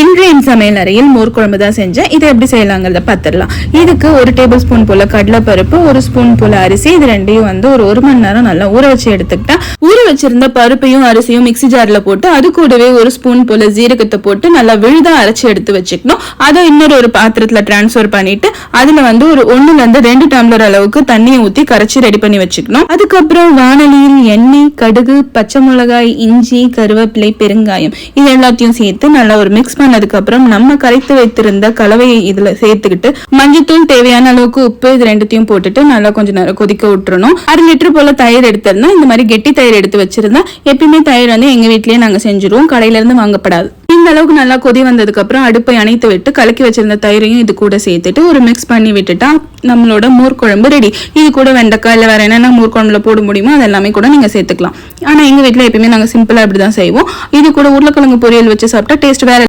இன்றைய சமையல் அறையில் மோர் குழம்பு தான் செஞ்சேன். இதை எப்படி செய்யலாங்கிறத பார்த்துடலாம். இதுக்கு 1 டேபிள் ஸ்பூன் போல கடலைப்பருப்பு, 1 ஸ்பூன் போல அரிசி, இது ரெண்டையும் வந்து ஒரு 1 மணி நேரம் நல்லா ஊற வச்சு எடுத்துக்கிட்டேன். ஊற வச்சிருந்த பருப்பையும் அரிசியும் மிக்ஸி ஜார்ல போட்டு அது கூடவே 1 ஸ்பூன் போல ஜீரகத்தை போட்டு நல்லா விழுதா அரைச்சி எடுத்து வச்சுக்கணும். அதை இன்னொரு ஒரு பாத்திரத்துல டிரான்ஸ்ஃபர் பண்ணிட்டு அதுல வந்து ஒரு 1ல இருந்து 2 டம்ளர் அளவுக்கு தண்ணியை ஊத்தி கரைச்சி ரெடி பண்ணி வச்சுக்கணும். அதுக்கப்புறம் வானலியில் எண்ணெய், கடுகு, பச்சை மிளகாய், இஞ்சி, கருவேப்பிலை, பெருங்காயம் இது எல்லாத்தையும் சேர்த்து நல்லா ஒரு மிக்ஸ் பண்ணதுக்கு அப்புறம் நம்ம கரைத்து வைத்திருந்த கலவையை இதுல சேர்த்துக்கிட்டு மஞ்சத்தூள், தேவையான அளவுக்கு உப்பு, இது ரெண்டுத்தையும் போட்டுட்டு நல்லா கொஞ்சம் நேரம் கொதிக்க விட்டுறணும். 1/2 லிட்டர் போல தயிர் எடுத்திருந்தா, இந்த மாதிரி கெட்டி தயிர் எடுத்து வச்சிருந்தா. எப்பயுமே தயிர் வந்து எங்க வீட்லயே நாங்க செஞ்சிருவோம், கடையில இருந்து வாங்கப்படாது. இந்த அளவுக்கு நல்லா கொதி வந்ததுக்கு அப்புறம் அடுப்பை அணைத்து விட்டு கலக்கி வச்சிருந்த தயிரையும் இது கூட சேர்த்துட்டு ஒரு மிக்ஸ் பண்ணி விட்டுட்டா நம்மளோட மோர் குழம்பு ரெடி. இது கூட வெண்டைக்காய் இல்ல வேற என்னென்ன மோர் குழம்புல போட முடியுமோ அதெல்லாமே கூட நீங்க சேர்த்துக்கலாம். ஆனா எங்க வீட்டுல எப்பயுமே நாங்க சிம்பிளா இப்படிதான் செய்வோம். இது கூட உருளைக்கிழங்கு பொரியல் வச்சு சாப்பிட்டா டேஸ்ட் வேற.